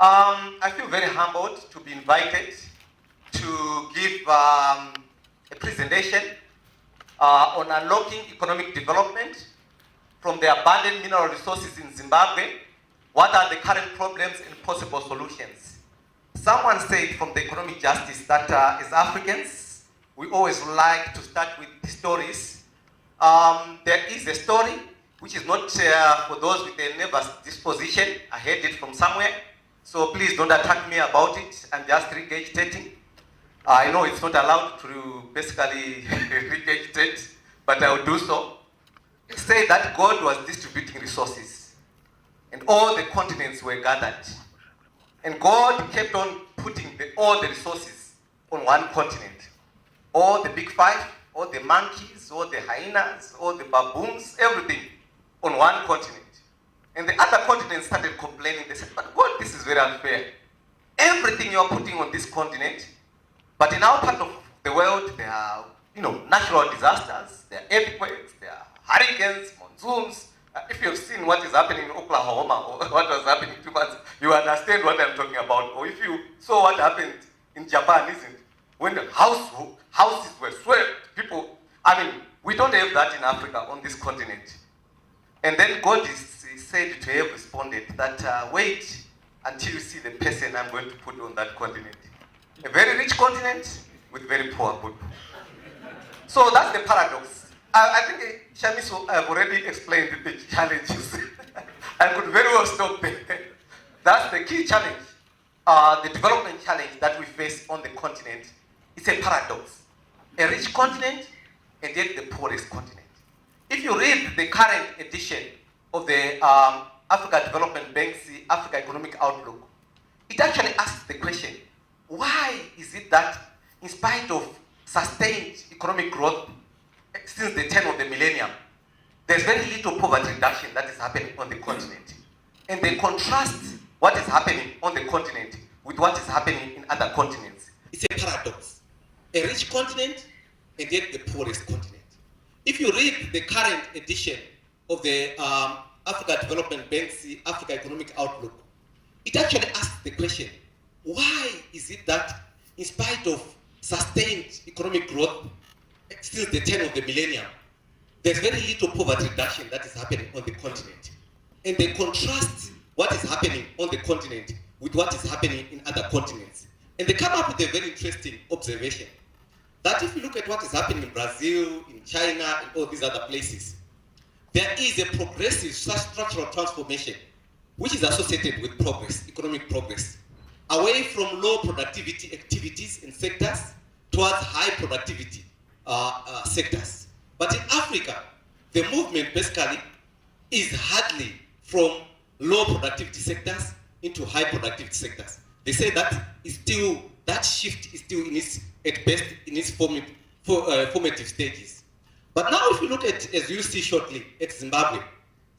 I feel very humbled to be invited to give a presentation on unlocking economic development from the abundant mineral resources in Zimbabwe. What are the current problems and possible solutions? Someone said from the economic justice that as Africans, we always like to start with stories. There is a story which is not for those with a nervous disposition. I heard it from somewhere. So please don't attack me about it. I'm just regurgitating. I know it's not allowed to basically regurgitate, but I will do so. It said that God was distributing resources, and all the continents were gathered. And God kept on putting all the resources on one continent. All the big five, all the monkeys, all the hyenas, all the baboons, everything on one continent. And the other continents started complaining. They said, but God, this is very unfair. Everything you're putting on this continent, but in our part of the world, there are natural disasters, there are earthquakes, there are hurricanes, monsoons. If you've seen what is happening in Oklahoma or what was happening 2 months, you understand what I'm talking about. Or if you saw what happened in Japan, isn't it? When the houses were swept, people, we don't have that in Africa on this continent. And then God is said to have responded that wait until you see the person I'm going to put on that continent. A very rich continent with very poor people. So that's the paradox. I think Shamiso have already explained the challenges. I could very well stop there. That's the key challenge, the development challenge that we face on the continent. It's a paradox. A rich continent and yet the poorest continent. If you read the current edition of the Africa Development Bank's Africa Economic Outlook, it actually asks the question, why is it that in spite of sustained economic growth since the turn of the millennium, there's very little poverty reduction that is happening on the continent? And they contrast what is happening on the continent with what is happening in other continents. It's a paradox. A rich continent and yet the poorest continent. If you read the current edition of the Africa Development Bank's Africa Economic Outlook, it actually asks the question, why is it that in spite of sustained economic growth since the turn of the millennium, there's very little poverty reduction that is happening on the continent? And they contrast what is happening on the continent with what is happening in other continents. And they come up with a very interesting observation that if you look at what is happening in Brazil, in China, and all these other places, there is a progressive structural transformation which is associated with progress, economic progress, away from low productivity activities and sectors towards high productivity sectors. But in Africa, the movement basically is hardly from low productivity sectors into high productivity sectors. They say that shift is still at best in its formative stages. But now if you look at, as you see shortly, at Zimbabwe,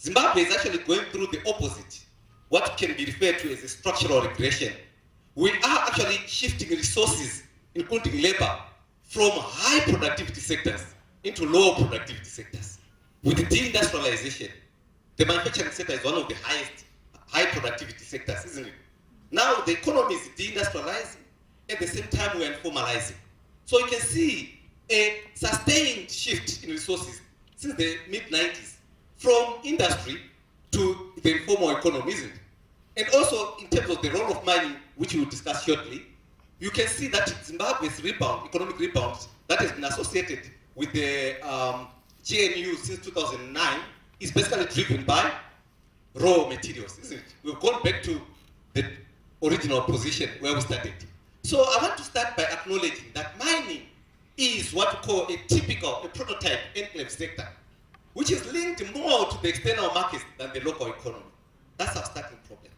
Zimbabwe is actually going through the opposite, what can be referred to as a structural regression. We are actually shifting resources, including labor, from high productivity sectors into low productivity sectors. With the deindustrialization, the manufacturing sector is one of the highest high productivity sectors, isn't it? Now the economy is deindustrializing, at the same time we are informalizing. So you can see a sustained shift in resources since the mid-90s from industry to the informal economy, isn't it? And also in terms of the role of mining, which we will discuss shortly, you can see that Zimbabwe's rebound, economic rebound, that has been associated with the GNU since 2009 is basically driven by raw materials, isn't it? We've gone back to the original position where we started. So I want to start by acknowledging that mining is what we call a prototype enclave sector, which is linked more to the external markets than the local economy. That's our starting problem.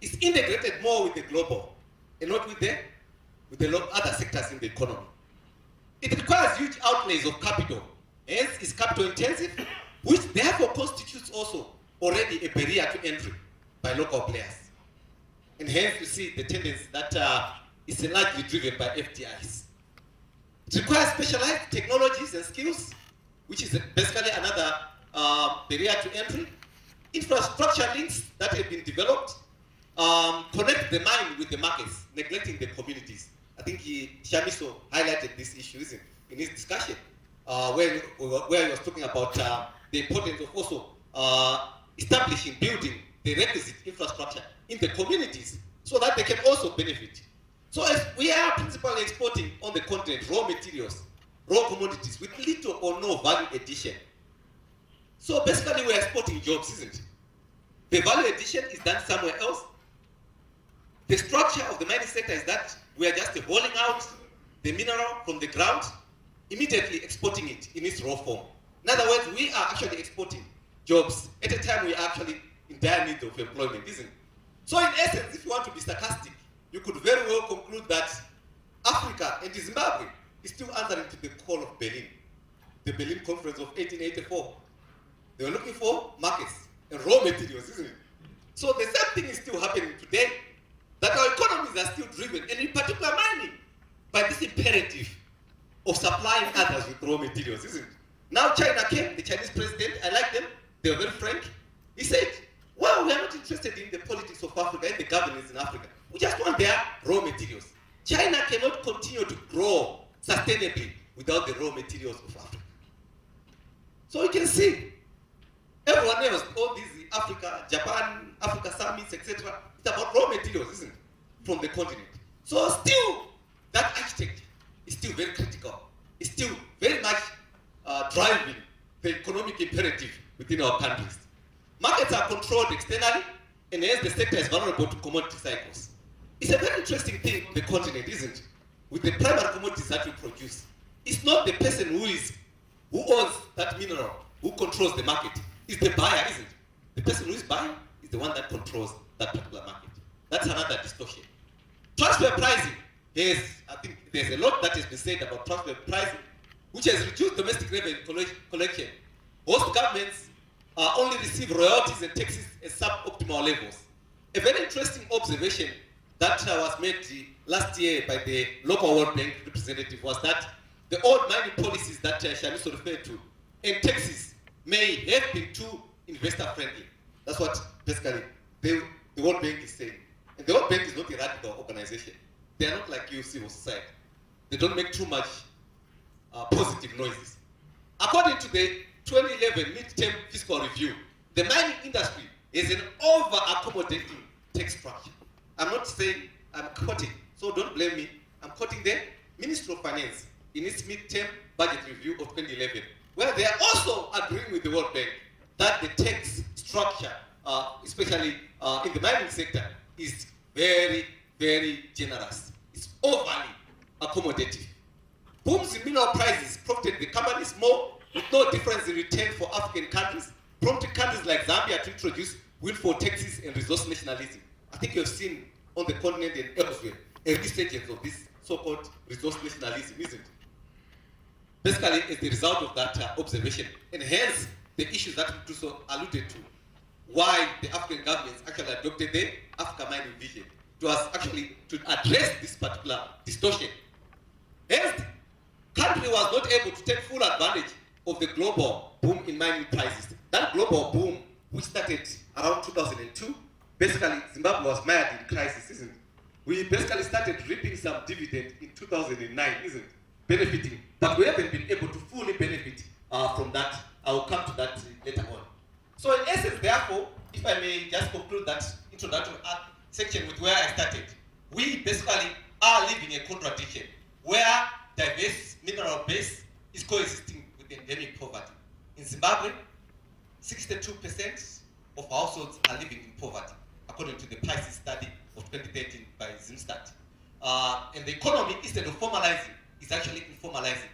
It's integrated more with the global and not with the other sectors in the economy. It requires huge outlays of capital, hence it's capital intensive, which therefore constitutes also already a barrier to entry by local players. And hence you see the tendency that it's largely driven by FDIs. It requires specialized technologies and skills, which is basically another barrier to entry. Infrastructure links that have been developed connect the mine with the markets, neglecting the communities. I think Shamiso highlighted this issue, isn't it, in his discussion, where he was talking about the importance of also establishing, building the requisite infrastructure in the communities so that they can also benefit. So as we are principally exporting on the continent raw materials, raw commodities with little or no value addition. So basically we are exporting jobs, isn't it? The value addition is done somewhere else. The structure of the mining sector is that we are just hauling out the mineral from the ground, immediately exporting it in its raw form. In other words, we are actually exporting jobs at a time we are actually in dire need of employment, isn't it? So in essence, if you want to be sarcastic, you could very well conclude that Africa and Zimbabwe is still answering to the call of Berlin, the Berlin Conference of 1884. They were looking for markets and raw materials, isn't it? So the same thing is still happening today, that our economies are still driven, and in particular mining, by this imperative of supplying others with raw materials, isn't it? Now China came, the Chinese president, I like them, they were very frank. He said, well, we are not interested in the politics of Africa and the governance in Africa. We just want their raw materials. China cannot continue to grow sustainably without the raw materials of Africa. So you can see, everyone else, all these Africa, Japan, Africa summits, etc., it's about raw materials, isn't it, from the continent. So still, that architecture is still very critical. It's still very much driving the economic imperative within our countries. Markets are controlled externally, and hence the sector is vulnerable to commodity cycles. It's a very interesting thing on the continent, isn't it? With the primary commodities that we produce. It's not the person who owns that mineral, who controls the market. It's the buyer, isn't it? The person who is buying is the one that controls that particular market. That's another distortion. Transfer pricing. I think there's a lot that has been said about transfer pricing, which has reduced domestic revenue collection. Most governments only receive royalties and taxes at suboptimal levels. A very interesting observation that was made last year by the local World Bank representative was that the old mining policies that Shamiso referred to and taxes may have been too investor friendly. That's what basically the World Bank is saying. And the World Bank is not a radical organization. They are not like you, civil society. They don't make too much positive noises. According to the 2011 midterm fiscal review, the mining industry is an over-accommodating tax structure. I'm not saying, I'm quoting, so don't blame me. I'm quoting the Ministry of Finance in its midterm budget review of 2011, where they are also agreeing with the World Bank that the tax structure, especially in the mining sector, is very, very generous. It's overly accommodative. Booms in mineral prices prompted the companies more, with no difference in return for African countries, prompting countries like Zambia to introduce willful taxes and resource nationalism. I think you've seen on the continent and elsewhere a resurgence of this so-called resource nationalism, isn't it? Basically, as the result of that observation, and hence the issues that we also alluded to, why the African governments actually adopted the Africa Mining Vision. It was actually to address this particular distortion. Hence, the country was not able to take full advantage of the global boom in mining prices. That global boom, which started around 2002, basically Zimbabwe was mired in crisis, isn't it? We basically started reaping some dividend in 2009, isn't it? Benefiting, but we haven't been able to fully benefit from that. I will come to that later on. So in essence, therefore, if I may just conclude that introductory section with where I started, we basically are living a contradiction where diverse mineral base is coexisting with endemic poverty. In Zimbabwe, 62% of households are living in poverty, according to the prices study of 2013 by Zimstat. And the economy, instead of formalizing, is actually informalizing.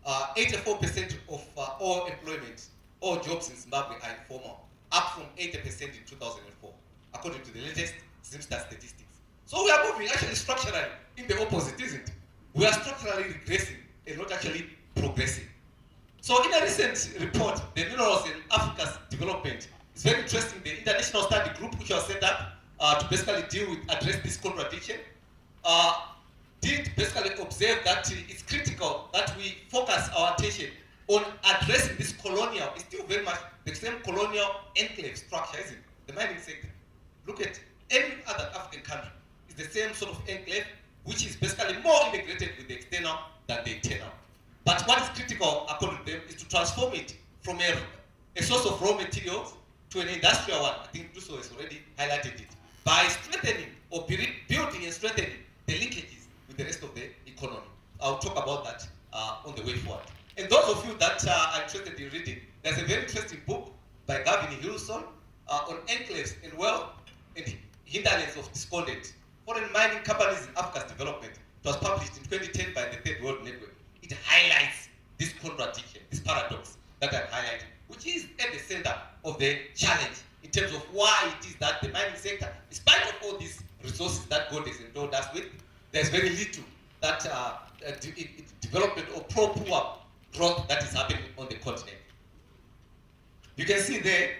84% of all employment, all jobs in Zimbabwe are informal, up from 80% in 2004, according to the latest Zimstat statistics. So we are moving actually structurally in the opposite, isn't it? We are structurally regressing and not actually progressing. So in a recent report, the Minerals in Africa's Development, it's very interesting. The international study group, which was set up to basically address this contradiction, did basically observe that it's critical that we focus our attention on addressing this colonial, it's still very much the same colonial enclave structure, isn't it? The mining sector. Look at any other the same sort of enclave, which is basically more integrated with the external than the internal. But what is critical, according to them, is to transform it from a source of raw materials to an industrial one. I think Duso has already highlighted it. By strengthening or building and strengthening the linkages with the rest of the economy. I'll talk about that on the way forward. And those of you that are interested in reading, there's a very interesting book by Gavin Hillson on enclaves and wealth and hinterlands of discontent. Foreign mining companies in Africa's development. It was published in 2010 by the Third World Network. It highlights this contradiction, this paradox that I've highlighted, which is at the center of the challenge in terms of why it is that the mining sector, in spite of all these resources that God has endowed us with, there's very little that development or pro-poor growth that is happening on the continent. You can see there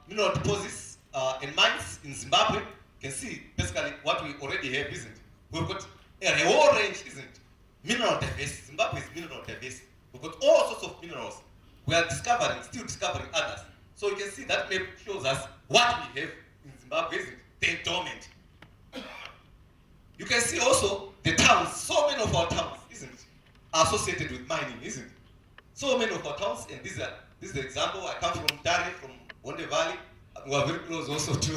mineral deposits and mines in Zimbabwe. You can see basically what we already have, isn't it? We've got a whole range, isn't it? Mineral diverse. Zimbabwe is mineral diverse. We've got all sorts of minerals. We are discovering, still discovering others. So you can see that map shows us what we have in Zimbabwe, isn't it? The endowment. You can see also the towns. So many of our towns, isn't it, are associated with mining, isn't it? So many of our towns, and this is the example. I come from Tare, from Wonde Valley. We are very close also to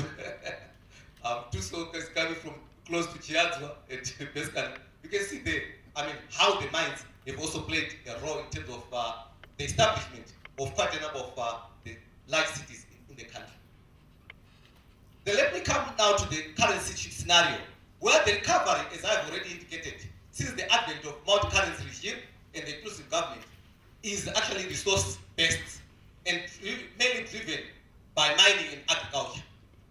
Tuso is coming from close to Chiadzwa, and basically you can see how the mines have also played a role in terms of the establishment of quite a number of the large cities in the country. Then let me come now to the current scenario, where the recovery, as I've already indicated, since the advent of multi-currency regime and the inclusive government, is actually resource-based and mainly driven by mining and agriculture.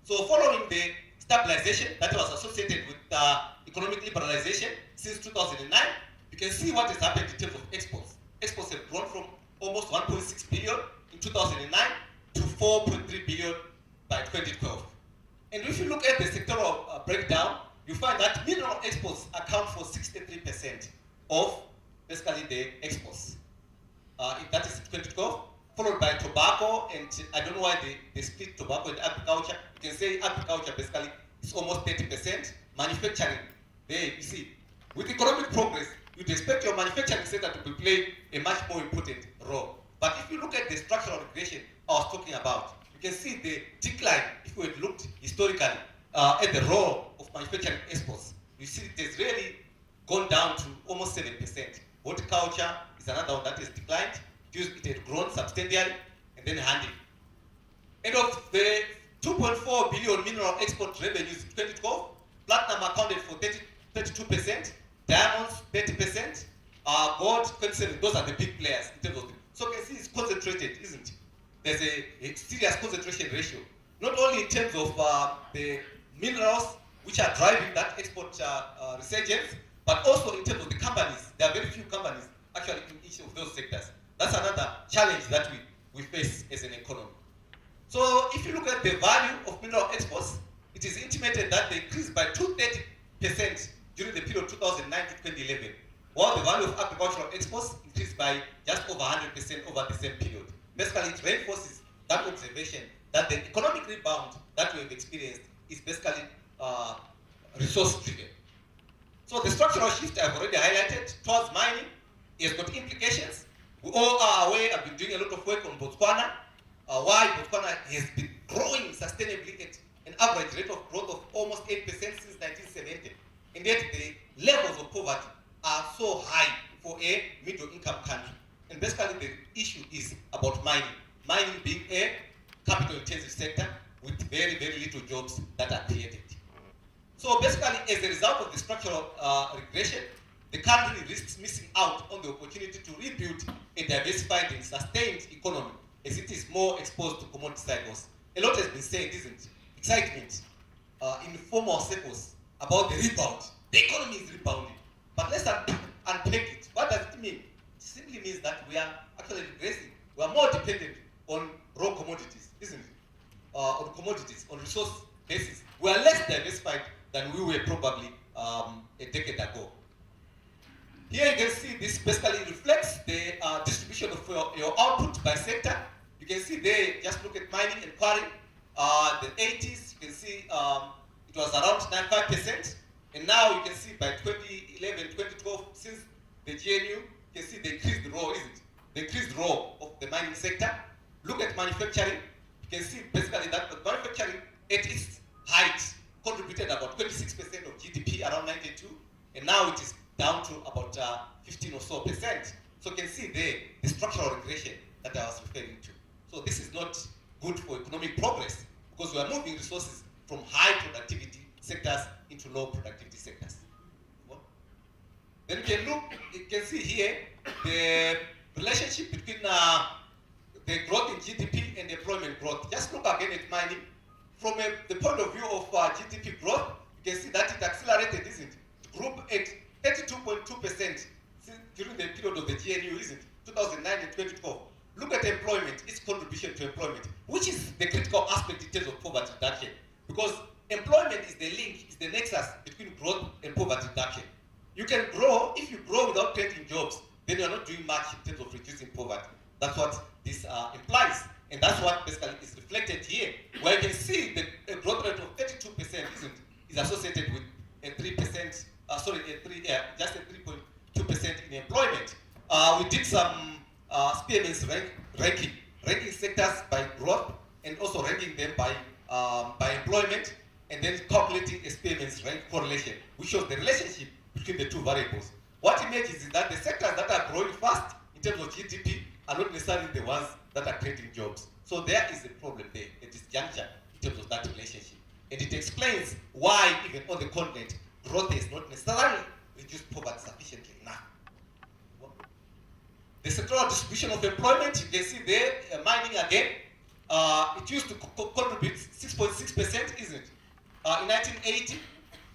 So following the stabilization that was associated with economic liberalization since 2009, you can see what has happened in terms of exports. Exports have grown from almost 1.6 billion in 2009 to 4.3 billion by 2012. And if you look at the sectoral breakdown, you find that mineral exports account for 63% of basically the exports. That is 2012, followed by tobacco, and I don't know why they split tobacco and agriculture. You can say agriculture basically is almost 30%. Manufacturing, there you see, with economic progress, you'd expect your manufacturing sector to play a much more important role. But if you look at the structural regression I was talking about, you can see the decline, if we had looked historically at the role of manufacturing exports, you see it has really gone down to almost 7%. Horticulture is another one that has declined. It had grown substantially, and then handling. And of the 2.4 billion mineral export revenues in 2012, platinum accounted for 32%, diamonds 30%, gold 27%. Those are the big players in terms of so you can see it's concentrated, isn't it? There's a serious concentration ratio, not only in terms of the minerals which are driving that export resurgence, but also in terms of the companies. There are very few companies actually in each of those sectors. That's another challenge that we face as an economy. So if you look at the value of mineral exports, it is intimated that they increased by 230% during the period 2009 to 2011, while the value of agricultural exports increased by just over 100% over the same period. Basically, it reinforces that observation that the economic rebound that we have experienced is basically resource-driven. So the structural shift I've already highlighted towards mining has got implications. We all are aware, I've been doing a lot of work on Botswana, why Botswana has been growing sustainably at an average rate of growth of almost 8% since 1970. And yet the levels of poverty are so high for a middle-income country. And basically the issue is about mining. Mining being a capital-intensive sector with very, very little jobs that are created. So basically, as a result of the structural regression, the country risks missing out on the opportunity to rebuild a diversified and sustained economy as it is more exposed to commodity cycles. A lot has been said, isn't it? Excitement in formal circles about the rebound. The economy is rebounding. But let's unpack it. What does it mean? It simply means that we are actually regressing. We are more dependent on raw commodities, isn't it? On commodities, on resource basis. We are less diversified than we were probably a decade ago. Here you can see this basically reflects the distribution of your output by sector. You can see there, just look at mining and quarry. The 80s, you can see it was around 95%, and now you can see by 2011, 2012, since the GNU, you can see the increased role, isn't it? The increased role of the mining sector. Look at manufacturing. You can see basically that manufacturing at its height contributed about 26% of GDP around 92, and now it is down to about 15 or so percent. So you can see there the structural regression that I was referring to. So this is not good for economic progress because we are moving resources from high productivity sectors into low productivity sectors. Then you can see here the relationship between the growth in GDP and employment growth. Just look again at mining. From the point of view of GDP growth, you can see that it accelerated, isn't it? It grew at 32.2% during the period of the GNU, isn't it? 2009 and 2012. Look at employment, its contribution to employment, which is the critical aspect in terms of poverty reduction. Because employment is the link, is the nexus between growth and poverty reduction. You can grow, if you grow without creating jobs, then you're not doing much in terms of reducing poverty. That's what this implies. And that's what basically is reflected here, where you can see the growth rate of 32% is associated with a 3%, just a 3.2% in employment. We did some spearments ranking sectors by growth and also ranking them by employment, and then calculating a spearments rank correlation, which shows the relationship between the two variables. What emerges is that the sectors that are growing fast in terms of GDP are not necessarily the ones that are creating jobs. So there is a problem there, a disjuncture in terms of that relationship. And it explains why, even on the continent, growth has not necessarily reduced poverty sufficiently enough. The sectoral distribution of employment, you can see there, mining again, it used to contribute 6.6%, isn't it? In 1980.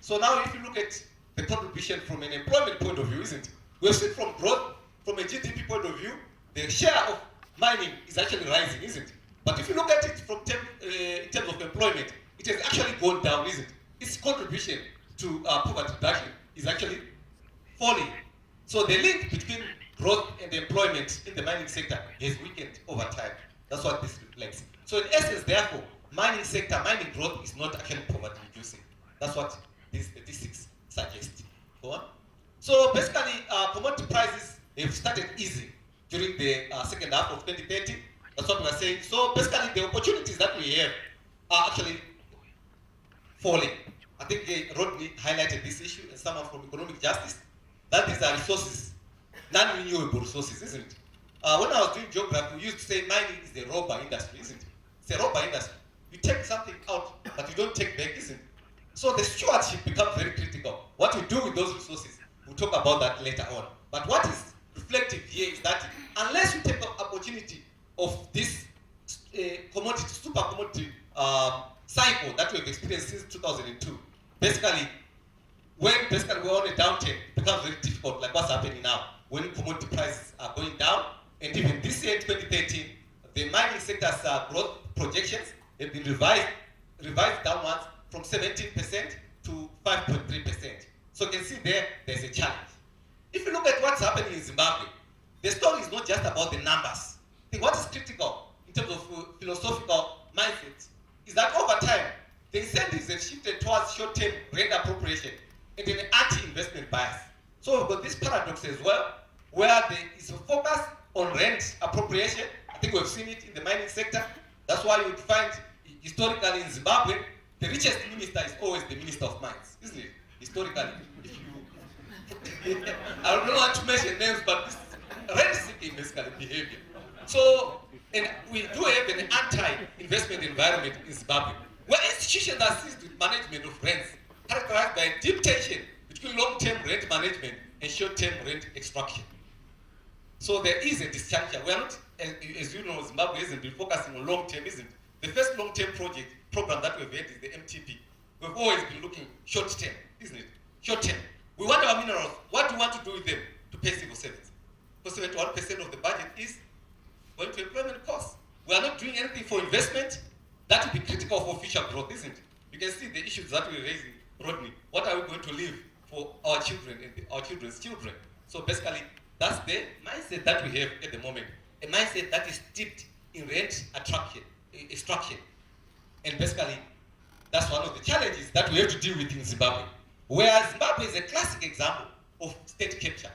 So now if you look at the contribution from an employment point of view, isn't it? We've seen from growth, from a GDP point of view, the share of mining is actually rising, isn't it? But if you look at it from in terms of employment, it has actually gone down, isn't it? Its contribution to poverty reduction is actually falling. So the link between growth and employment in the mining sector has weakened over time. That's what this reflects. So in essence, therefore, mining sector, mining growth is not actually poverty reducing. That's what these statistics suggest. Go on. So basically, commodity prices have started easing during the second half of 2030. That's what we're saying. So basically, the opportunities that we have are actually falling. I think Rodney highlighted this issue, and someone from economic justice, that these are resources, non-renewable resources, isn't it? When I was doing geography, we used to say mining is the robber industry, isn't it? It's a robber industry. You take something out, but you don't take back, isn't it? So the stewardship becomes very critical. What you do with those resources, we'll talk about that later on. But what is reflective here is that unless you take the opportunity of this commodity, super commodity cycle that we've experienced since 2002, basically, when basically we're on a downturn, it becomes very difficult, like what's happening now, when commodity prices are going down. And even this year, 2013, the mining sector's growth projections have been revised downwards from 17% to 5.3%. So you can see there's a challenge. If you look at what's happening in Zimbabwe, the story is not just about the numbers. I think what is critical in terms of philosophical mindset is that over time, the incentives have shifted towards short-term rent appropriation and an anti-investment bias. So we've got this paradox as well, where there is a focus on rent appropriation. I think we've seen it in the mining sector. That's why you would find historically in Zimbabwe, the richest minister is always the minister of mines, isn't it? Historically, if you, I don't want to mention names, but this rent-seeking basically behavior. So, and we do have an anti-investment environment in Zimbabwe, where institutions are seized with management of rents, characterized by a deep tension between long-term rent management and short-term rent extraction. So there is a disjuncture. We are not, as you know, Zimbabwe hasn't been focusing on long-term, isn't it? The first long-term program that we've had is the MTP. We've always been looking short-term, isn't it? Short-term. We want our minerals. What do we want to do with them? To pay civil servants. Because 71% of the budget is going to employment costs. We are not doing anything for investment. That will be critical for future growth, isn't it? You can see the issues that we're raising, Rodney. What are we going to leave for our children and our children's children? So basically, that's the mindset that we have at the moment. A mindset that is steeped in rent extraction. And basically, That's one of the challenges that we have to deal with in Zimbabwe. Whereas Zimbabwe is a classic example of state capture,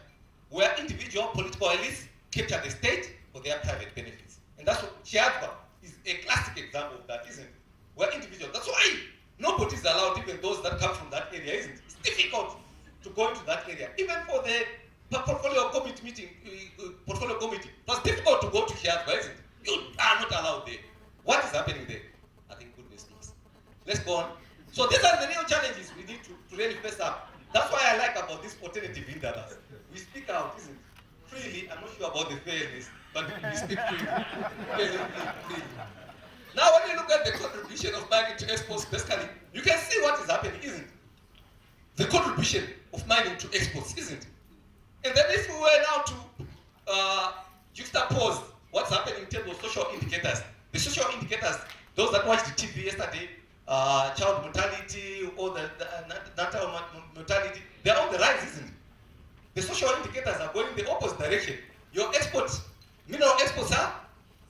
where individual political elites capture the state for their private benefits. And that's what Chiadva is a classic example of that, isn't it? Where individuals, that's why nobody is allowed, even those that come from that area, isn't it? It's difficult to go into that area. Even for the portfolio committee meeting, portfolio committee, it was difficult to go to Chiadva, isn't it? You are not allowed there. What is happening there? I think goodness knows. Let's go on. So these are the real challenges we need to really face up. That's why I like about this alternative indabas. We speak out, isn't it? Freely. I'm not sure about the fairness, but we speak freely. Freely. Now when you look at the contribution of mining to exports, basically, you can see what is happening, isn't it? The contribution of mining to exports, isn't it? And then if we were now to juxtapose what's happening in terms of social indicators, the social indicators, those that watched the TV yesterday, child mortality, or the natal mortality, they're on the rise, isn't it? The social indicators are going in the opposite direction. Your exports, mineral exports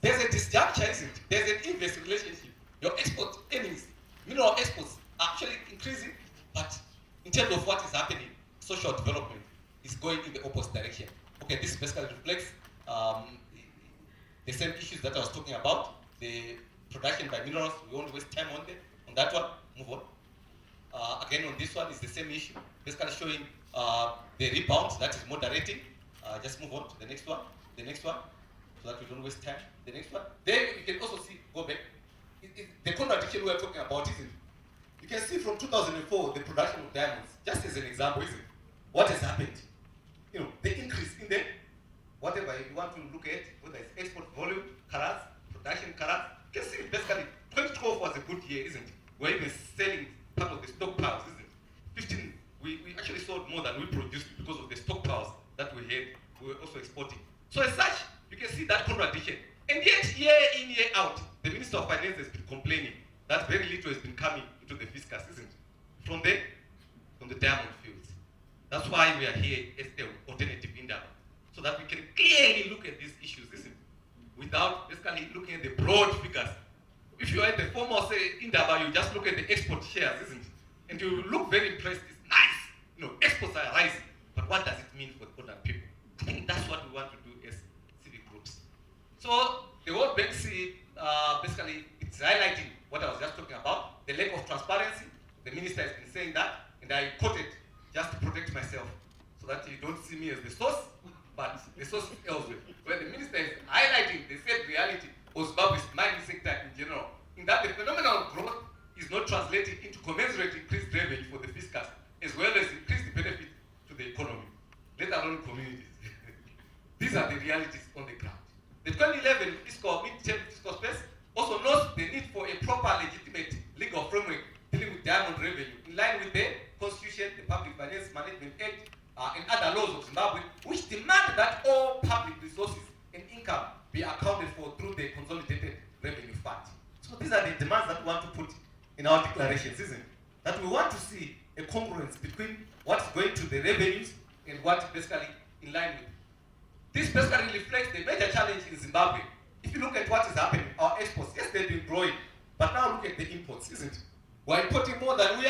there's a disjuncture, isn't it? There's an inverse relationship. Your export earnings, mineral exports are actually increasing, but in terms of what is happening, social development is going in the opposite direction. Okay, this basically reflects the same issues that I was talking about. The production by minerals, we won't waste time on that one. Move on. Again, on this one is the same issue, basically showing the rebound that is moderating. Just move on to the next one. The next one, so that we don't waste time. The next one. Then you can also see, go back. The contradiction we are talking about, isn't it? You can see from 2004 the production of diamonds, just as an example, isn't it? What has happened? You know, the increase in the whatever you want to look at, whether it's export volume, carats, production carats, you can see basically 2012 was a good year, isn't it? We're even selling part of the stockpiles, isn't it? 15, we actually sold more than we produced because of the stockpiles that we had. We were also exporting. So as such, you can see that contradiction. And yet, year in, year out, the Minister of Finance has been complaining that very little has been coming into the fiscus, isn't it? From the diamond fields. That's why we are here as the alternative indaba, so that we can clearly look at these issues, isn't it? Without basically looking at the broad figures. If you are at the former say indaba, you just look at the export shares, isn't it? And you look very impressed. It's nice. You know, exports are rising, but what does it mean for the other people? I think that's what we want to do as civic groups. So the World Bank basically it's highlighting what I was just talking about, the lack of transparency. The minister has been saying that, and I quoted just to protect myself, so that you don't see me as the source, but the source is elsewhere. Where the minister is highlighting the said reality of Zimbabwe's mining sector in general, in that the phenomenal growth is not translating into commensurate increased revenue for the fiscus, as well as increased benefit to the economy, let alone communities. These are the realities on the ground. The 2011 mid-term fiscal space also notes the need for a proper, legitimate legal framework dealing with diamond revenue, in line with the Constitution, the Public Finance Management Act, and other laws of Zimbabwe, which demand that all public resources and income be accounted for through the Consolidated Revenue Fund. So these are the demands that we want to put in our declarations, isn't it? That we want to see a congruence between what's going to the revenues and what basically in line with. This basically reflects the major challenge in Zimbabwe. If you look at what is happening, our exports, yes, they've been growing, but now look at the imports, isn't it? We're importing more than we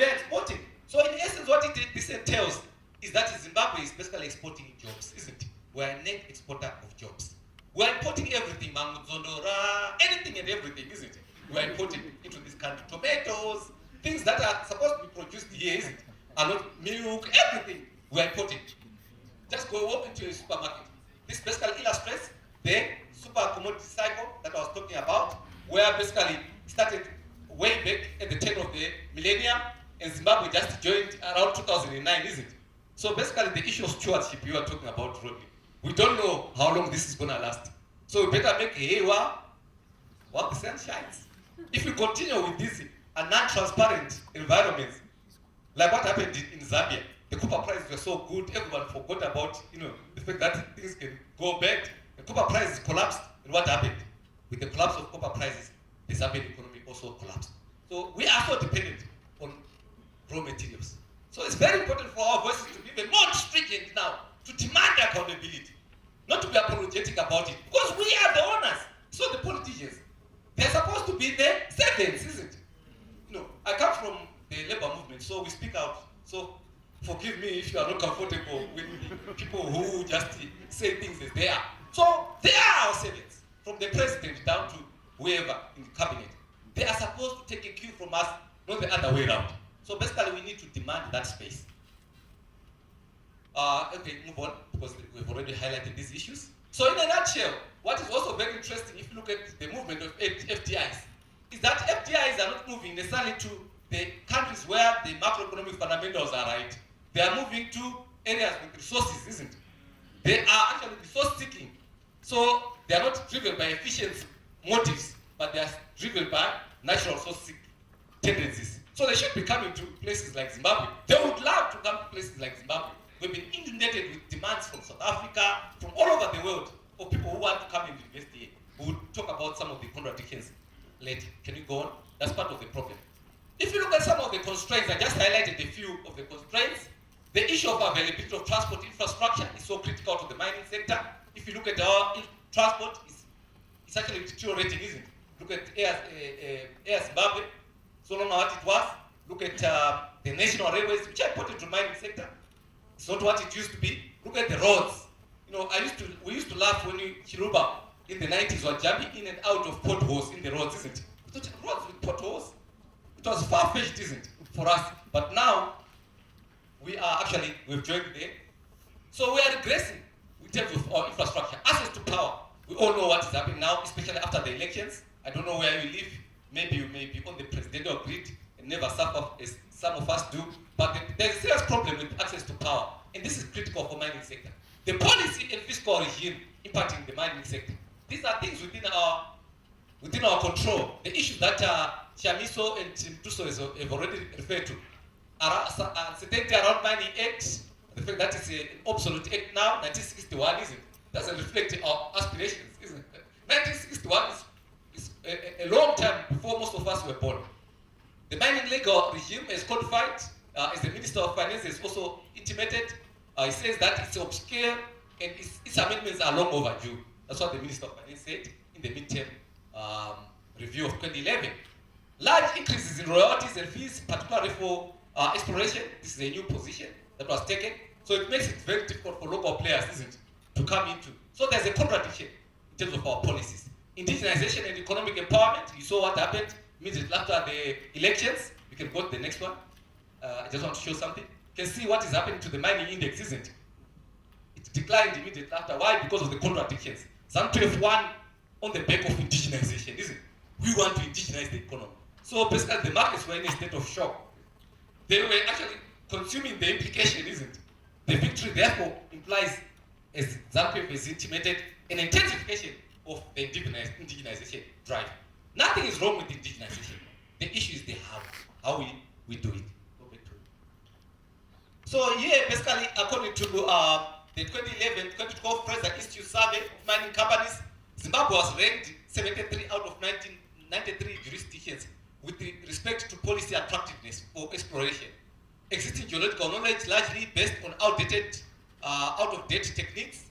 are exporting. So in essence, what this entails is that Zimbabwe is basically exporting jobs, isn't it? We're a net exporter of jobs. We're importing everything, Manguzondora, anything and everything, isn't it? We're importing into this country. Tomatoes, things that are supposed to be produced here, isn't it? A lot of milk, everything, we're importing. Just go walk into a supermarket. This basically illustrates the super commodity cycle that I was talking about, where basically started way back at the turn of the millennium, and Zimbabwe just joined around 2009, isn't it? So basically the issue of stewardship you are talking about, Rodney, we don't know how long this is going to last. So we better make hay while the sun shines. If we continue with this non-transparent environments, like what happened in Zambia, the copper prices were so good, everyone forgot about the fact that things can go bad. The copper prices collapsed, and what happened? With the collapse of copper prices, the Zambian economy also collapsed. So we are so dependent on raw materials. So it's very important for our voices to be even more stringent now, to demand accountability, not to be apologetic about it, because we are the owners. So the politicians, they're supposed to be the servants, isn't it? I come from the labor movement, so we speak out. So forgive me if you are not comfortable with people who just say things as they are. So they are our servants, from the president down to whoever in the cabinet. They are supposed to take a cue from us, not the other way around. So basically, we need to demand that space. Okay, move on, because we've already highlighted these issues. So in a nutshell, what is also very interesting, if you look at the movement of FDIs, is that FDIs are not moving necessarily to the countries where the macroeconomic fundamentals are right. They are moving to areas with resources, isn't it? They are actually resource seeking. So they are not driven by efficiency motives, but they are driven by natural resource tendencies. So they should be coming to places like Zimbabwe. They would love to come to places like Zimbabwe. We've been inundated with demands from South Africa, from all over the world, of people who want to come and invest here. We will talk about some of the contradictions later. Can you go on? That's part of the problem. If you look at some of the constraints, I just highlighted a few of the constraints. The issue of availability of transport infrastructure is so critical to the mining sector. If you look at our transport, it's actually deteriorating, isn't it? Look at Air Zimbabwe, so don't know what it was. Look at the national railways, which are important to the mining sector. It's not what it used to be. Look at the roads. You know, we used to laugh when Chiruba in the 90s were jumping in and out of potholes in the roads, isn't it? We thought roads with potholes. It was far-fetched, isn't it, for us? But now, we've joined there. So we are regressing in terms of our infrastructure. Access to power. We all know what is happening now, especially after the elections. I don't know where you live. Maybe you may be on the presidential grid and never suffer as some of us do. But there's a serious problem with access to power. And this is critical for mining sector. The policy and fiscal regime impacting the mining sector. These are things within our control. The issues that Chamiso and Timtuso have already referred to. Uncertainty around Mining Act, the fact that it's an obsolete act now, 1961, isn't it? Doesn't reflect our aspirations, isn't it? 1961 is a long time before most of us were born. The mining legal regime is codified, as the Minister of Finance has also intimated. He says that it's obscure and its amendments are long overdue. That's what the Minister of Finance said in the midterm review of 2011. Large increases in royalties and fees, particularly for exploration. This is a new position that was taken. So it makes it very difficult for local players, isn't it, to come into. So there's a contradiction in terms of our policies. Indigenization and economic empowerment. You saw what happened immediately after the elections. You can go to the next one. I just want to show something. You can see what is happening to the mining index, isn't it? It declined immediately after. Why? Because of the contradictions. ZANU-PF won on the back of indigenization, isn't it? We want to indigenize the economy. So basically the markets were in a state of shock. They were actually consuming the implication, isn't it? The victory therefore implies, as ZANU-PF has intimated, an intensification of the indigenization drive. Nothing is wrong with indigenization. The issue is the how we do it. So here, basically, according to the 2011-2012 Fraser Institute survey of mining companies, Zimbabwe was ranked 73 out of 93 jurisdictions with respect to policy attractiveness for exploration. Existing geological knowledge largely based on outdated, out-of-date techniques.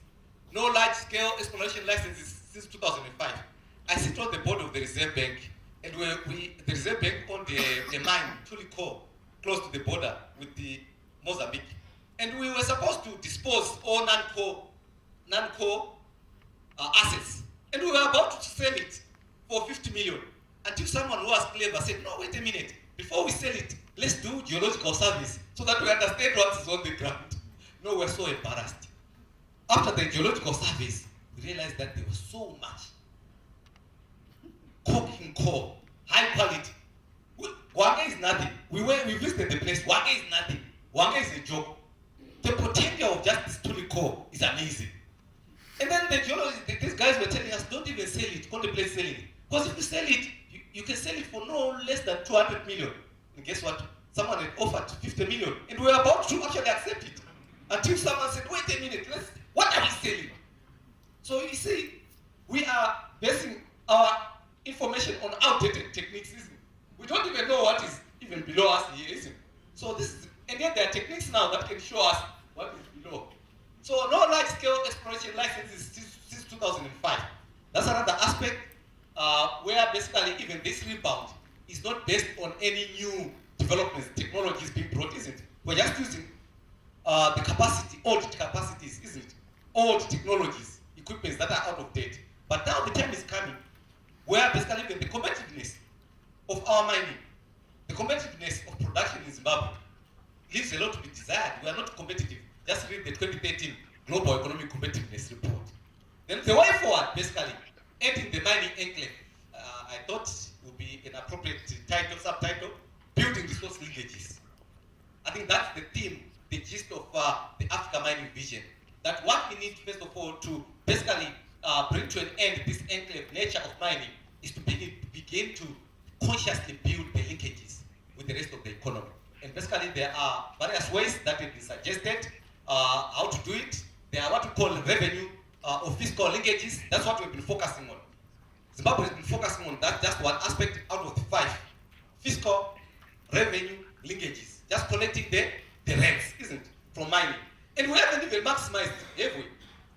No large-scale exploration licenses since 2005. I sit on the board of the Reserve Bank, and the Reserve Bank owned a mine, Tuliko, close to the border with the Mozambique. And we were supposed to dispose all non-core assets. And we were about to sell it for 50 million. Until someone who was clever said, no, wait a minute. Before we sell it, let's do geological service so that we understand what is on the ground. No, we're so embarrassed. After the geological service, we realized that there was so much coking coal, high quality. Wange is nothing. We visited the place. Wange is nothing. Wange is a joke. The potential of just this tuli coal is amazing. And then the geologists, these guys were telling us, don't even sell it, contemplate selling it. Because if you sell it, you can sell it for no less than 200 million. And guess what? Someone had offered 50 million. And we were about to actually accept it. Until someone said, wait a minute, what are we selling? So you see, we are basing our information on outdated techniques, isn't it? We don't even know what is even below us here, isn't it? So this is, and yet there are techniques now that can show us what is below. So no large-scale exploration licenses since 2005. That's another aspect where basically even this rebound is not based on any new developments, technologies being brought, isn't it? We're just using the capacity, old capacities, isn't it? Old technologies, equipments that are out of date. But now the time is coming where basically even the competitiveness of our mining, the competitiveness of production in Zimbabwe leaves a lot to be desired. We are not competitive. Just read the 2013 Global Economic Competitiveness Report. Then the way forward, basically, ending the mining enclave, I thought would be an appropriate title, subtitle, building resource linkages. I think that's the theme, the gist of the Africa mining vision. That what we need, first of all, to basically bring to an end this enclave nature of mining is to begin to consciously build the linkages with the rest of the economy. And basically there are various ways that have been suggested how to do it. There are what we call revenue or fiscal linkages. That's what we've been focusing on. Zimbabwe has been focusing on that, just one aspect out of the 5. Fiscal revenue linkages. Just collecting the rents, isn't it, from mining. And we haven't even maximized it, have we?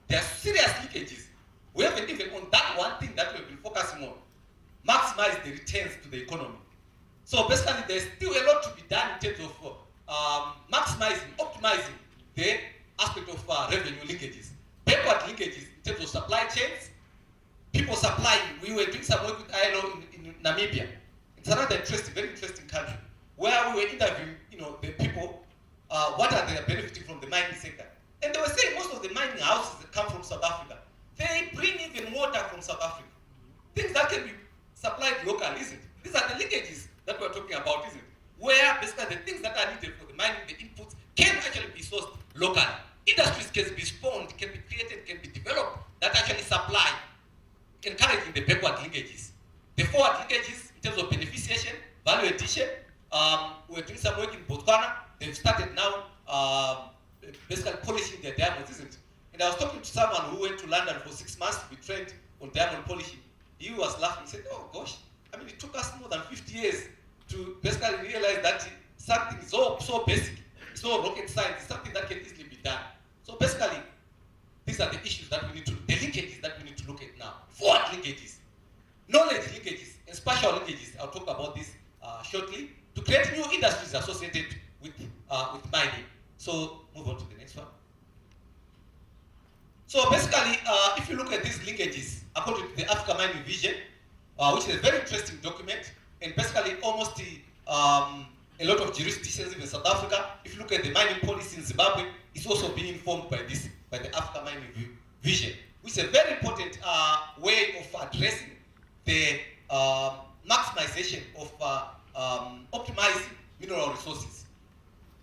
There are serious leakages. We haven't even on that one thing that we've been focusing on, maximize the returns to the economy. So basically there's still a lot to be done in terms of maximizing, optimizing the aspect of revenue linkages. Backward linkages in terms of supply chains, people supplying. We were doing some work with ILO in Namibia. It's another very interesting country, where we were interviewing, the people, what are they benefiting from the mining sector. And they were saying most of the mining houses that come from South Africa, they bring even water from South Africa. Things that can be supplied locally, isn't it? These are the linkages that we're talking about, isn't it? Where basically the things that are needed for the mining, the inputs, can actually be sourced locally. Industries can be spawned, can be created, can be developed, that actually supply, encouraging the backward linkages. The forward linkages, in terms of beneficiation, value addition, we're doing some work in Botswana. They've started now basically polishing their diamonds, isn't it? And I was talking to someone who went to London for 6 months to be trained on diamond polishing. He was laughing. He said, oh gosh, I mean, it took us more than 50 years to basically realize that something so basic, so rocket science, is something that can easily be done. So basically, these are the issues that we need to, the linkages that we need to look at now. Forward linkages, knowledge linkages, and spatial linkages. I'll talk about this shortly, to create new industries associated with mining. So move on to the next one. So basically, if you look at these linkages, according to the Africa Mining Vision, which is a very interesting document, and basically almost a lot of jurisdictions, even South Africa, if you look at the mining policy in Zimbabwe, it's also being informed by the Africa Mining Vision, which is a very important way of addressing the maximization of optimizing mineral resources,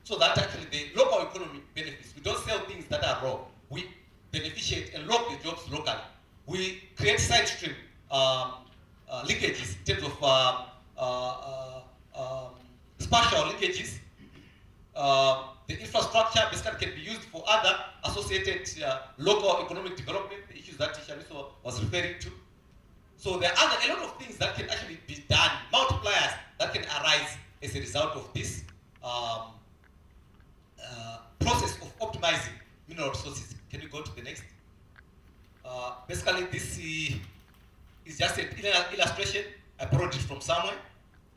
so that actually the local economy benefits. We don't sell things that are raw. We beneficiate and lock the jobs locally. We create side stream linkages in terms of spatial linkages. The infrastructure basically can be used for other associated local economic development, the issues that Shamiso was referring to. So there are a lot of things that can actually be done, multipliers that can arise as a result of this process of optimizing mineral resources. Can you go to the next? Basically, this is just an illustration. I borrowed it from somewhere.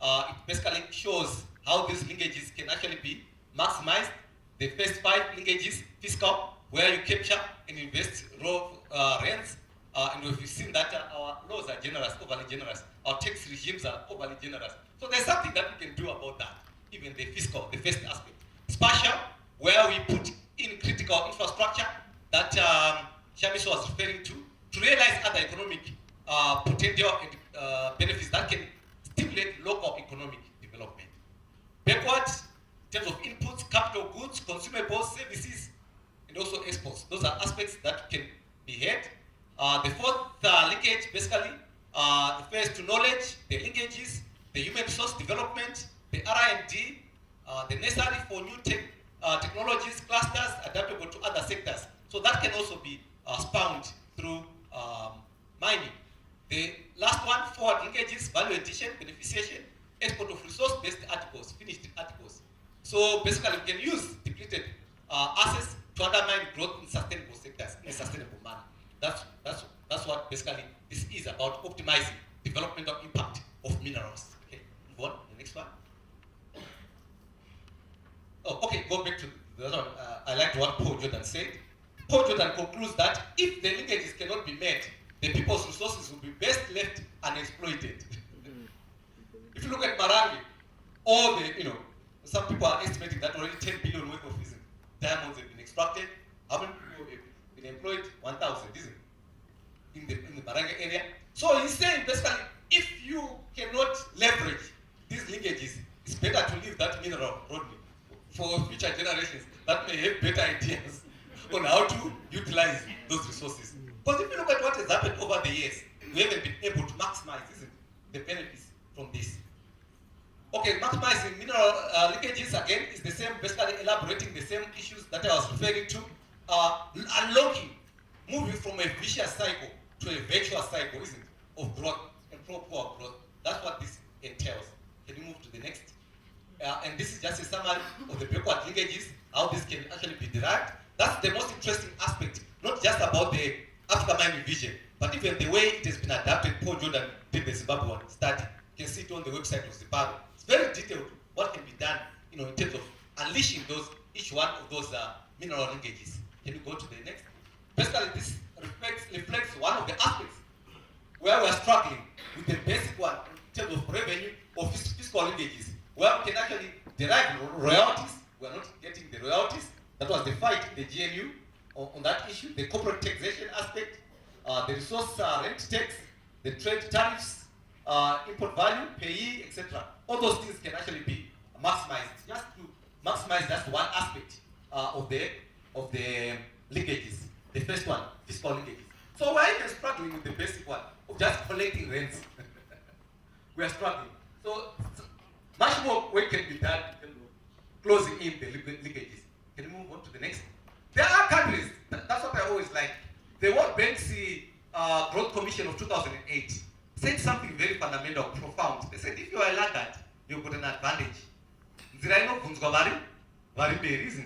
It basically shows how these linkages can actually be maximized. The first 5 linkages, fiscal, where you capture and invest raw rents. And we've seen that our laws are generous, overly generous. Our tax regimes are overly generous. So there's something that we can do about that. Even the fiscal, the first aspect. Spatial, where we put in critical infrastructure that Shamiso was referring to realize other economic potential and benefits that can stimulate local economic development. Backwards, in terms of inputs, capital goods, consumables, services, and also exports. Those are aspects that can be had. The fourth linkage, basically, refers to knowledge, the linkages, the human resource development, the R&D, the necessary for new technologies, clusters adaptable to other sectors. So that can also be spawned through mining. The last one, forward linkages, value addition, beneficiation, export of resource-based articles, finished articles. So basically, we can use depleted assets to undermine growth in sustainable sectors in a sustainable manner. That's what basically this is about, optimizing developmental impact of minerals. Okay, move Okay, go back to the other one. I liked what Paul Jordan said. Paul Jordan concludes that if the linkages cannot be met, the people's resources will be best left unexploited. If you look at Marangi, all the, some people are estimating that already 10 billion worth of diamonds have been extracted. How many people have been employed? 1,000, isn't it? In the Marangi area. So he's saying basically, if you cannot leverage these linkages, it's better to leave that mineral roadway for future generations that may have better ideas on how to utilize those resources. Because if you look at what has happened over the years, we haven't been able to maximize, isn't it, the benefits from this. Okay, maximizing mineral linkages again is the same, basically elaborating the same issues that I was referring to. Unlocking, moving from a vicious cycle to a virtuous cycle, isn't it, of growth and proper growth. That's what this entails. Can you move to the next? And this is just a summary of the backward linkages, how this can actually be derived. That's the most interesting aspect, not just about the Africa mining vision, but even the way it has been adapted. Paul Jordan did the Zimbabwean study. You can see it on the website of Zimbabwe. It's very detailed what can be done, in terms of unleashing each one of those mineral linkages. Can you go to the next? Basically, this reflects one of the aspects where we are struggling with the basic one in terms of revenue or fiscal linkages, where we can actually derive royalties. We are not getting the royalties. That was the fight in the GNU on that issue, the corporate taxation aspect, the resource rent tax, the trade tariffs, import value, payee, etc. All those things can actually be maximized. Just to maximize just one aspect of the linkages. The first one, fiscal linkages. So we're even struggling with the basic one of just collecting rents. We are struggling. So much more work can be done in terms of closing in the linkages. Can you move on to the next? There are countries, that's what I always like. The World Bank's Growth Commission of 2008 said something very fundamental, profound. They said, if you are a laggard, you've got an advantage. Isn't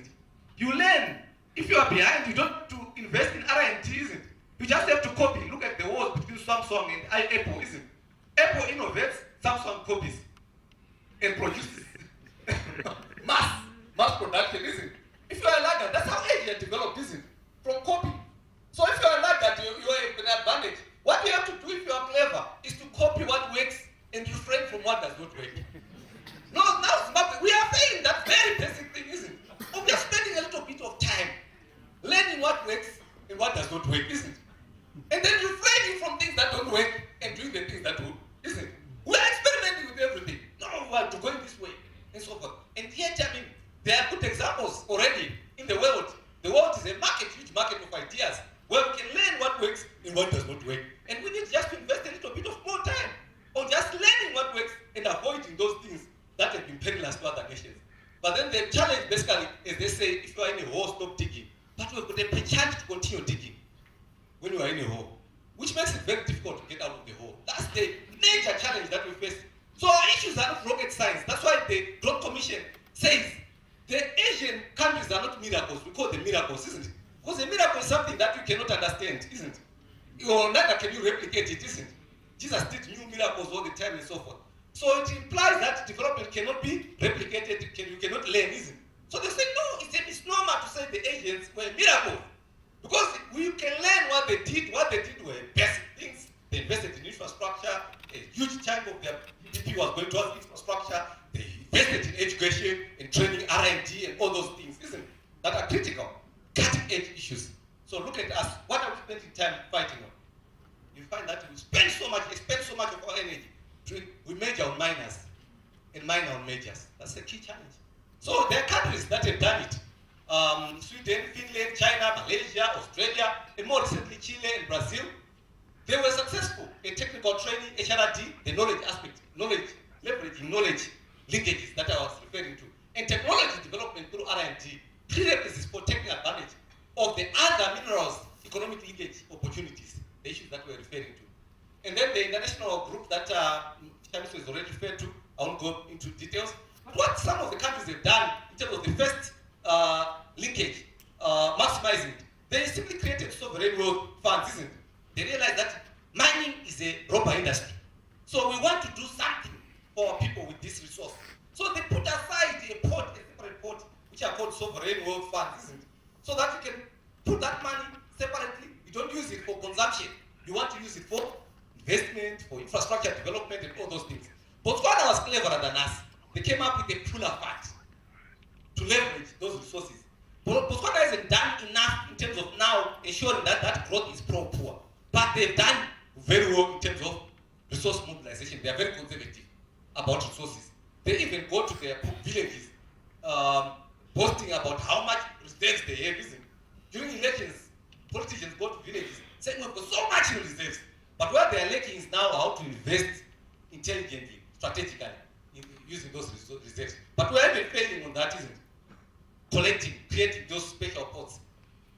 it? You learn. If you are behind, you don't have to invest in R&D, isn't it? You just have to copy. Look at the wars between Samsung and Apple, isn't it? Apple innovates, Samsung copies and produces. mass production, isn't it? If you are a laggard, that's how Asia developed, isn't it? From copy. So if you are a laggard, you have an advantage. What you have to do if you are clever is to copy what works and refrain from what does not work. No, now Zimbabwe, we are failing that very basic thing, isn't it? But we are spending a little bit of time learning what works and what does not work, isn't it? And then refraining from things that don't work and doing the things that would, isn't it? We are experimenting with everything. No, we are going this way and so forth. And yet, there are good examples already in the world. The world is a market, huge market of ideas where we can learn what works and what does not work. And we need just to invest a little bit of more time on just learning what works and avoiding those things that have been perilous to other nations. But then the challenge basically is they say, if you are in a hole, stop digging. But we've got a chance to continue digging when you are in a hole, which makes it very difficult to get out of the hole. That's the major challenge that we face. So our issues are not rocket science. That's why the Growth Commission says the Asian countries are not miracles. We call them miracles, isn't it? Because a miracle is something that you cannot understand, isn't it? Or neither can you replicate it, isn't it? Jesus did new miracles all the time and so forth. So it implies that development cannot be replicated, you cannot learn, isn't it? So they say, no, it's a misnomer to say the Asians were miracles. Because we can learn what they did. What they did were basic things. They invested in infrastructure. A huge chunk of their GDP was going towards infrastructure. They invested in education, in training, R&D, and all those things, isn't it? That are critical, cutting-edge issues. So look at us. What are we spending time fighting on? You find that we spend so much of our energy. We major on minors and minor on majors. That's a key challenge. So there are countries that have done it. Sweden, Finland, China, Malaysia, Australia, and more recently Chile and Brazil. They were successful in technical training, HRD, the knowledge aspect, leveraging knowledge linkages that I was referring to. And technology development through R&D, prerequisites for taking advantage of the other minerals, economic linkage opportunities, the issues that we're referring to. And then the international group that Shamiso has already referred to, I won't go into details. But what some of the countries have done in terms of the first linkage, maximizing it, they simply created sovereign wealth funds, isn't it? They realized that mining is a robber industry. So we want to do something for people with this resource. So they put aside a separate pot, which called sovereign wealth funds, isn't it? So that you can put that money separately. You don't use it for consumption. You want to use it for investment, for infrastructure development, and all those things. Botswana was cleverer than us. They came up with a pooler fund to leverage those resources. But Botswana hasn't done enough in terms of now ensuring that that growth is pro-poor. But they've done very well in terms of resource mobilization. They are very conservative about resources. They even go to their villages boasting about how much reserves they have, isn't it? During elections, politicians go to villages saying we've got so much in reserves. But what they are lacking is now how to invest intelligently, strategically, in using those reserves. But we have been failing on that, isn't it? Collecting, creating those special pots.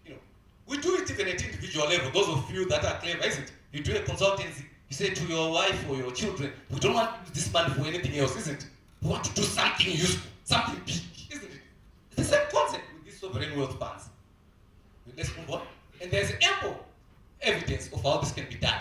You know, we do it even at individual level. Those of you that are clever, isn't it? You do a consultancy, you say to your wife or your children, we don't want to use this money for anything else, isn't it? We want to do something useful, something big, isn't it? It's the same concept with these sovereign wealth funds. Let's move on. And there's ample evidence of how this can be done.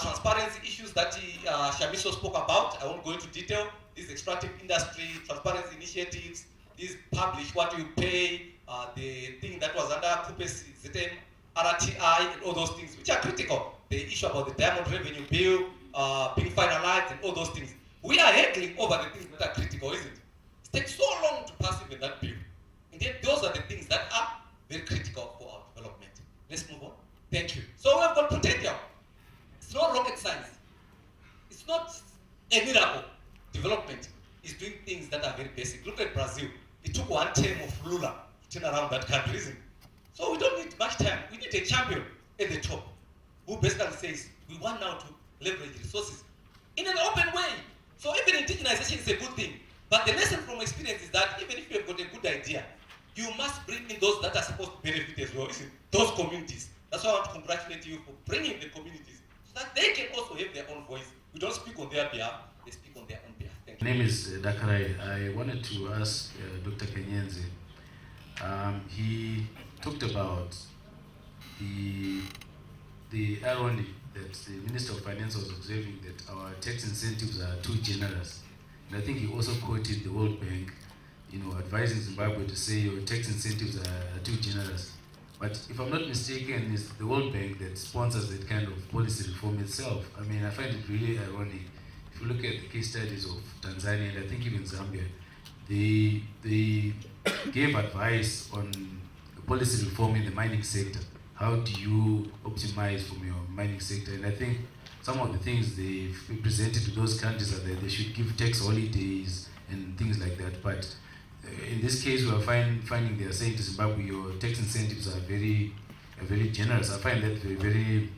Transparency issues that Shamiso spoke about, I won't go into detail. These extractive industry, transparency initiatives, these publish what you pay, the thing that was under Kupes, ZM, RTI, and all those things, which are critical. The issue about the diamond revenue bill being finalized and all those things. We are haggling over the things that are critical, isn't it? It takes so long to pass even that bill. And yet those are the things that are very critical for our development. Let's move on. Thank you. So we've got potential. It's not rocket science. It's not a miracle. Development is doing things that are very basic. Look at Brazil. It took one term of Lula to turn around that country, isn't it? So we don't need much time. We need a champion at the top who basically says, we want now to leverage resources in an open way. So even indigenization is a good thing. But the lesson from experience is that even if you have got a good idea, you must bring in those that are supposed to benefit as well, isn't it? Those communities. That's why I want to congratulate you for bringing the communities so that they can also have their own voice. We don't speak on their behalf, they speak on their own behalf. Thank you. My name is Dakarai. I wanted to ask Dr. Kanyenze. He talked about the irony that the Minister of Finance was observing that our tax incentives are too generous. And I think he also quoted the World Bank, advising Zimbabwe to say your tax incentives are too generous. But if I'm not mistaken, it's the World Bank that sponsors that kind of policy reform itself. I mean, I find it really ironic. If you look at the case studies of Tanzania and I think even Zambia, they gave advice on policy reform in the mining sector. How do you optimize from your mining sector? And I think some of the things they've presented to those countries are that they should give tax holidays and things like that. But in this case, we are finding they are saying to Zimbabwe, your tax incentives are very generous. I find that very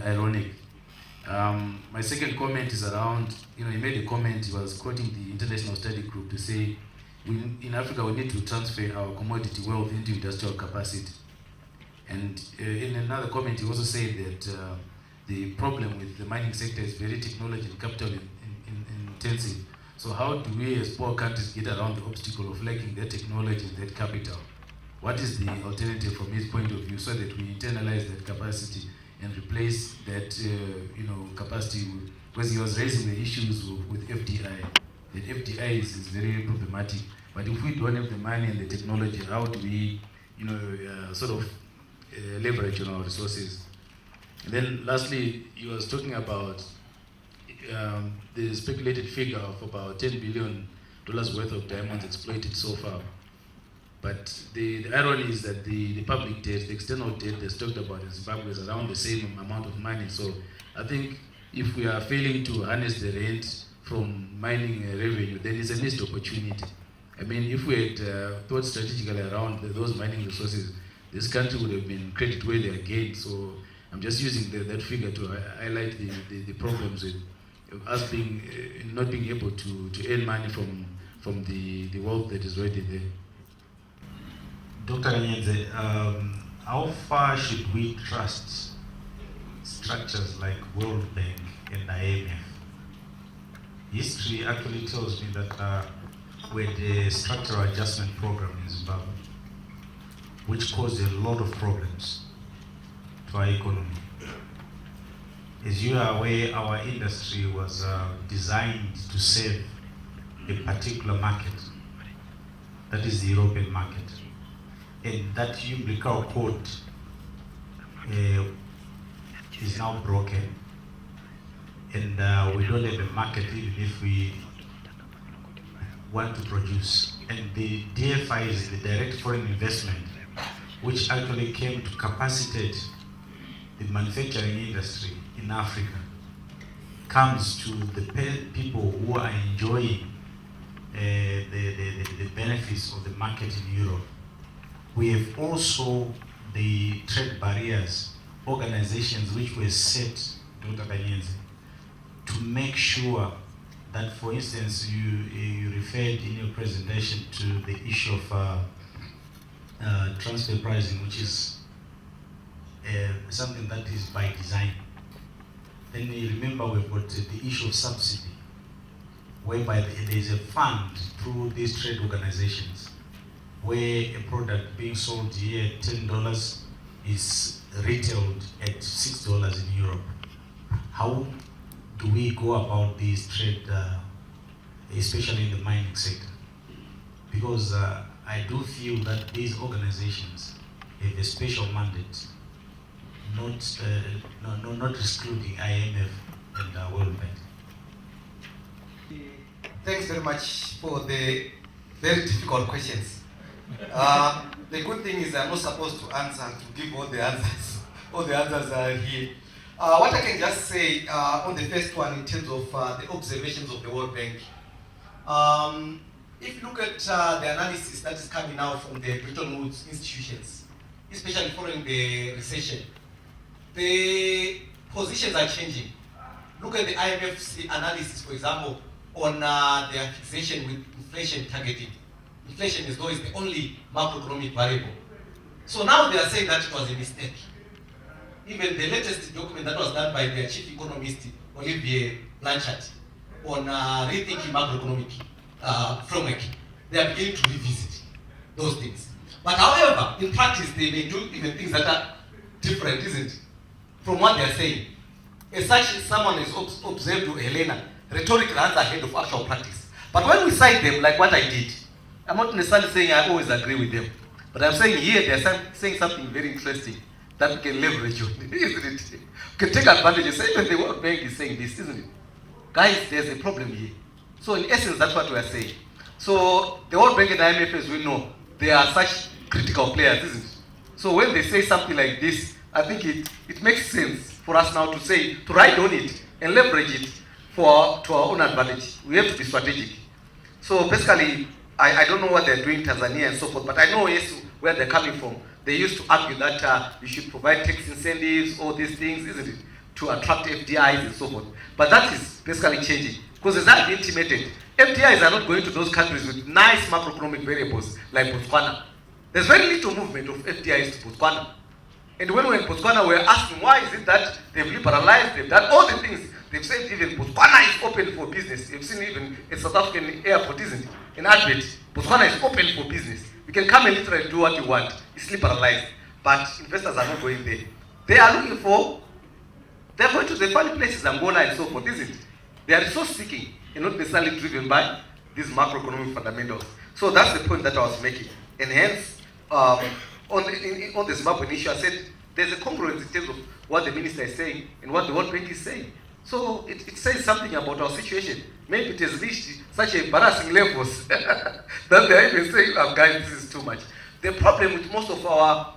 ironic. My second comment is around, he made a comment, he was quoting the International Study Group to say, in Africa we need to transfer our commodity wealth into industrial capacity. And in another comment, he also said that the problem with the mining sector is very technology and capital intensive. So how do we as poor countries get around the obstacle of lacking that technology and that capital? What is the alternative from his point of view so that we internalize that capacity and replace that capacity? Because he was raising the issues with FDI. That FDI is very problematic. But if we don't have the money and the technology, how do we leverage on our resources? And then lastly, he was talking about the speculated figure of about $10 billion worth of diamonds exploited so far. But the irony is that the public debt, the external debt that's talked about in Zimbabwe is around the same amount of money. So I think if we are failing to harness the rent from mining revenue, then it's a missed opportunity. I mean, if we had thought strategically around those mining resources, this country would have been credit worthy again. So I'm just using that figure to highlight the problems with us not being able to earn money from the wealth that is already there. Dr. Kanyenze, how far should we trust structures like World Bank and IMF? History actually tells me that we had a structural adjustment program in Zimbabwe, which caused a lot of problems to our economy. As you are aware, our industry was designed to serve a particular market. that is the European market. And that umbilical cord is now broken, and we don't have a market even if we want to produce. And the DFI is the direct foreign investment, which actually came to capacitate the manufacturing industry in Africa, comes to the people who are enjoying the benefits of the market in Europe. We have also the trade barriers, organizations which were set, Dr. Kanyenze, to make sure that, for instance, you referred in your presentation to the issue of transfer pricing, which is something that is by design. Then you remember we've got the issue of subsidy, whereby there is a fund through these trade organizations where a product being sold here at $10 is retailed at $6 in Europe. How do we go about this trade, especially in the mining sector? Because I do feel that these organizations have a special mandate, not excluding IMF and World Bank. Thanks very much for the very difficult questions. The good thing is I'm not supposed to answer, to give all the answers. All the answers are here. What I can just say on the first one in terms of the observations of the World Bank, if you look at the analysis that is coming out from the Bretton Woods institutions, especially following the recession, the positions are changing. Look at the IMF's analysis, for example, on their fixation with inflation targeting. Inflation is though is the only macroeconomic variable. So now they are saying that it was a mistake. Even the latest document that was done by their chief economist, Olivier Blanchard, on rethinking macroeconomic framework, they are beginning to revisit those things. But however, in practice, they may do even things that are different, isn't it, from what they are saying. As such, someone is observed to Helena, rhetoric runs ahead of actual practice. But when we cite them, like what I did, I'm not necessarily saying I always agree with them, but I'm saying here they're saying something very interesting that we can leverage on, isn't it? We can take advantage and say, even the World Bank is saying this, isn't it? Guys, there's a problem here. So in essence, that's what we are saying. So the World Bank and the IMF, as we know, they are such critical players, isn't it? So when they say something like this, I think it makes sense for us now to say, to ride on it and leverage it to our own advantage. We have to be strategic. So basically, I don't know what they're doing in Tanzania and so forth, but I know yes, where they're coming from. They used to argue that you should provide tax incentives, all these things, isn't it, to attract FDIs and so forth. But that is basically changing, because as I've intimated, FDIs are not going to those countries with nice macroeconomic variables like Botswana. There's very little movement of FDIs to Botswana. And when we were in Botswana, we were asking why is it that they've liberalized, they've done all the things. They've said even Botswana is open for business. You've seen even a South African airport, isn't it? In Advent, Botswana is open for business. You can come and literally do what you want. It's liberalized. But investors are not going there. They are looking for, they're going to the funny places, Angola and so forth, isn't it? They are resource seeking and not necessarily driven by these macroeconomic fundamentals. So that's the point that I was making. And hence, on the Zimbabwean issue, I said there's a congruence in terms of what the minister is saying and what the World Bank is saying. So it says something about our situation. Maybe it has reached such embarrassing levels that they're even saying, oh, guys, this is too much. The problem with most of our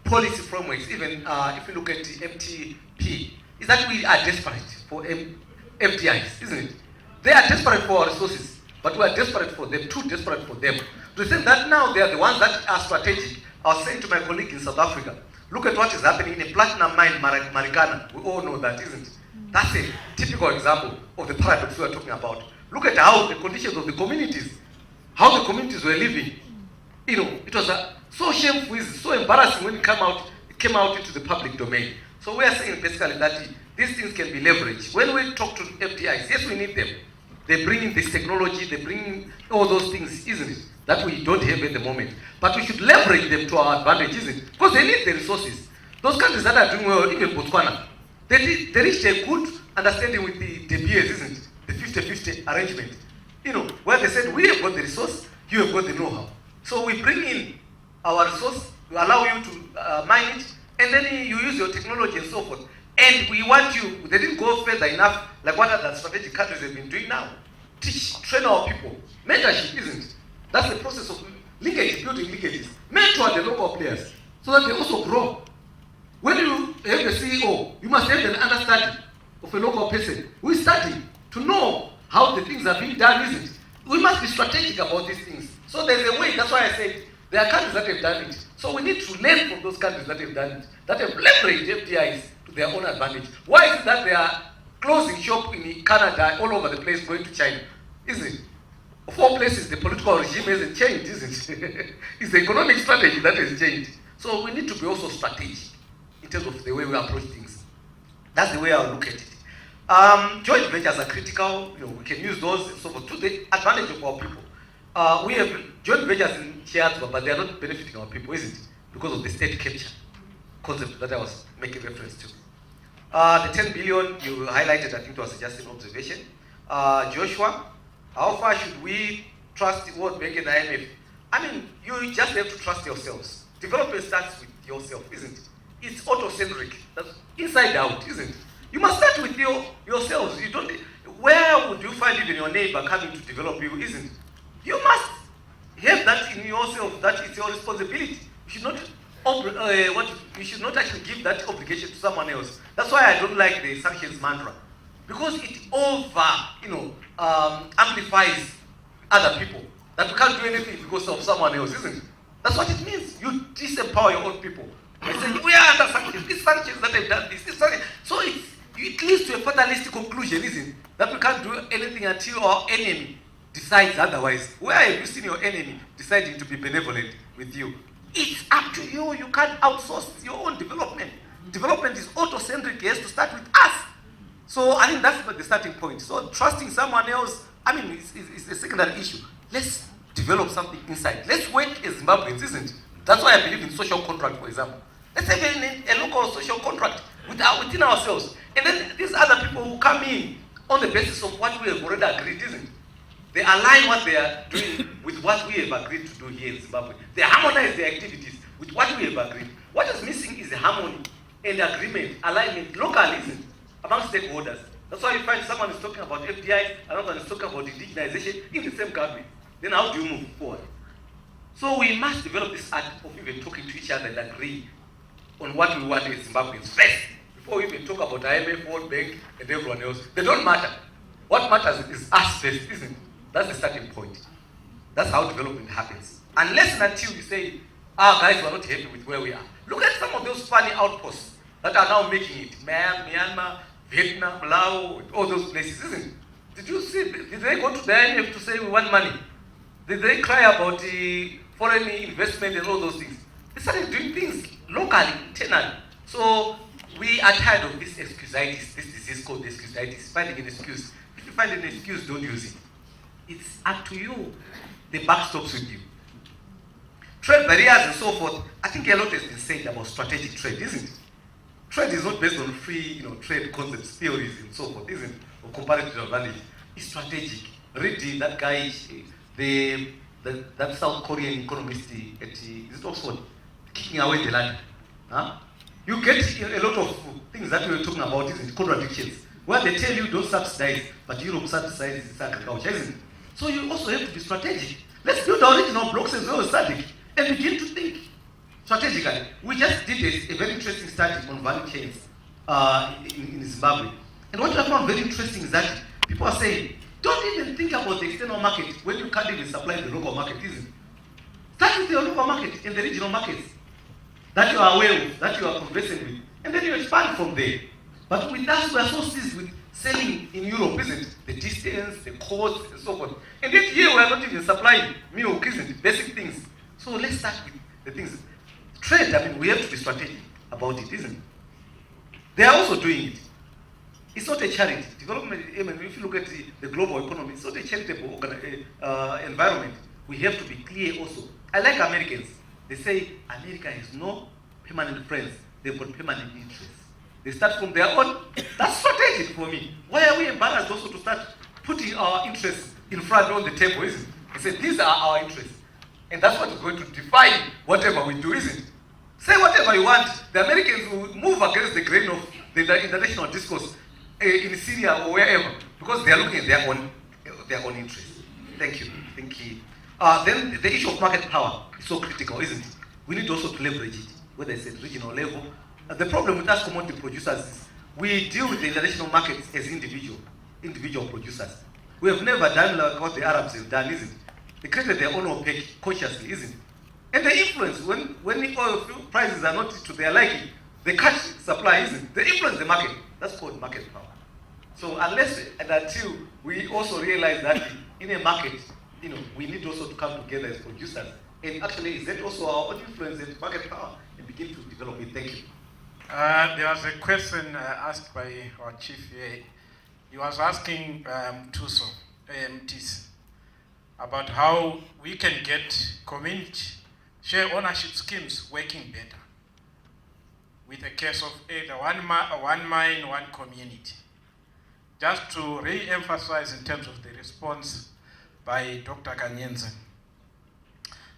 policy frameworks, even if you look at the MTP, is that we are desperate for FDIs, isn't it? They are desperate for our resources, but we are desperate for them, too desperate for them. To think that now they are the ones that are strategic. I was saying to my colleague in South Africa, look at what is happening in a platinum mine, Marikana. We all know that, isn't it? That's a typical example of the paradox we are talking about. Look at how the conditions of the communities, how the communities were living. You know, it was so shameful, so embarrassing when it came out into the public domain. So we are saying basically that these things can be leveraged. When we talk to FDIs, yes, we need them. They bring in this technology, they bring in all those things, isn't it? That we don't have at the moment. But we should leverage them to our advantage, isn't it? Because they need the resources. Those countries that are doing well, even Botswana, they reached a good understanding with the De Beers, isn't it? The 50-50 arrangement. You know, where they said, we have got the resource, You have got the know-how. So we bring in our resource, we allow you to mine it, and then you use your technology and so forth. And we want you, they didn't go further enough, like what other strategic countries have been doing now. Teach, train our people. Mentorship, isn't it? That's the process of linkage, building linkages. Mentor the local players so that they also grow. When you have a CEO, you must have an understanding of a local person who is starting to know how the things are being done, isn't it? We must be strategic about these things. So there's a way, that's why I said there are countries that have done it. So we need to learn from those countries that have done it, that have leveraged FDIs to their own advantage. Why is it that they are closing shop in Canada, all over the place, going to China? Isn't it? Of all places, the political regime hasn't changed, isn't it? It's the economic strategy that has changed. So we need to be also strategic in terms of the way we approach things. That's the way I look at it. Joint ventures are critical. We can use those so to the advantage of our people. We have joint ventures in shares, but they are not benefiting our people, isn't it? Because of the state capture concept that I was making reference to. The 10 billion you highlighted, I think it was just an observation. Joshua, how far should we trust the World Bank and the IMF? I mean, you just have to trust yourselves. Development starts with yourself, isn't it? It's auto-centric. That's inside out, isn't it? You must start with yourselves. You don't. Where would you find even your neighbor coming to develop you, isn't it? You must have that in yourself. That it's your responsibility. You should not. You should not actually give that obligation to someone else. That's why I don't like the sanctions mantra, because it amplifies other people. That we can't do anything because of someone else, isn't it? That's what it means. You disempower your own people. They say, we are under sanctions. These sanctions that have done this. So it leads to a fatalistic conclusion, isn't it? That we can't do anything until our enemy decides otherwise. Where have you seen your enemy deciding to be benevolent with you? It's up to you. You can't outsource your own development. Development is auto-centric. It has to start with us. So I think that's the starting point. So trusting someone else, I mean, it's a secondary issue. Let's develop something inside. Let's work as Zimbabweans, isn't it? That's why I believe in social contract, for example. Let's have a local social contract within ourselves. And then these other people who come in on the basis of what we have already agreed, isn't it? They align what they are doing with what we have agreed to do here in Zimbabwe. They harmonize their activities with what we have agreed. What is missing is the harmony and agreement, alignment, localism among stakeholders. That's why you find someone is talking about FDI, another one is talking about indigenization in the same government. Then how do you move forward? So we must develop this art of even talking to each other and agree on what we want as Zimbabweans first, before we even talk about IMF, World Bank, and everyone else. They don't matter. What matters is us first, isn't it? That's the starting point. That's how development happens. Unless and until you say, guys, we're not happy with where we are. Look at some of those funny outposts that are now making it. Myanmar, Vietnam, Laos, all those places, isn't it? Did you see, did they go to the IMF to say we want money? Did they cry about the foreign investment and all those things? They started doing things locally, internally. So we are tired of this excusitis, this disease called excusitis, finding an excuse. If you find an excuse, don't use it. It's up to you. The buck stops with you. Trade barriers and so forth. I think a lot has been said about strategic trade, isn't it? Trade is not based on free, trade concepts, theories, and so forth, isn't it? Or comparative advantage. It's strategic. Read that guy, that South Korean economist at is it Oxford, kicking away the land. Huh? You get a lot of things that we were talking about, isn't it? Contradictions. Where they tell you don't subsidize, but Europe subsidizes agriculture, isn't it? So you also have to be strategic. Let's build our regional blocks as well as SADC and begin to think strategically. We just did a very interesting study on value chains in Zimbabwe. And what I found very interesting is that people are saying, don't even think about the external market when you can't even supply the local market, isn't it? Start with your local market and the regional markets that you are aware of, that you are conversing with, and then you expand from there. But with us, we are so seized with selling in Europe, isn't it? The distance, the cost, and so forth. And yet here we are not even supplying milk, isn't it? Basic things. So let's start with the things. Trade, I mean, we have to be strategic about it, isn't it? They are also doing it. It's not a charity. Development, I mean, if you look at the global economy, it's not a charitable environment. We have to be clear also. I like Americans. They say America has no permanent friends. They've got permanent interests. They start from their own. That's strategic for me. Why are we embarrassed also to start putting our interests in front on the table, isn't it? He said, these are our interests. And that's what is going to define whatever we do, isn't it? Say whatever you want. The Americans will move against the grain of the international discourse in Syria or wherever, because they are looking at their own interests. Thank you. Thank you. Then the issue of market power is so critical, isn't it? We need also to leverage it, whether it's at regional level. The problem with us commodity producers is we deal with the international markets as individual producers. We have never done like what the Arabs have done, isn't it? They created their own OPEC consciously, isn't it? And they influence, when the oil prices are not to their liking, they cut supply, isn't it? They influence the market. That's called market power. So unless and until we also realize that in a market, we need also to come together as producers and actually exert also our own influence and market power and begin to develop it. Thank you. There was a question asked by our chief here. He was asking TUSO, AMTs, about how we can get community share ownership schemes working better with a case of either one mine, one community. Just to re-emphasize in terms of the response by Dr. Kanyenze.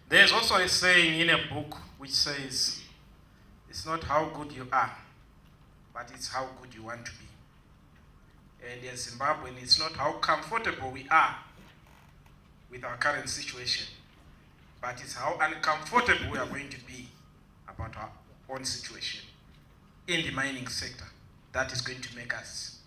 There's also a saying in a book which says, it's not how good you are, but it's how good you want to be. And in Zimbabwe, it's not how comfortable we are with our current situation, but it's how uncomfortable we are going to be about our own situation in the mining sector. That is going to make us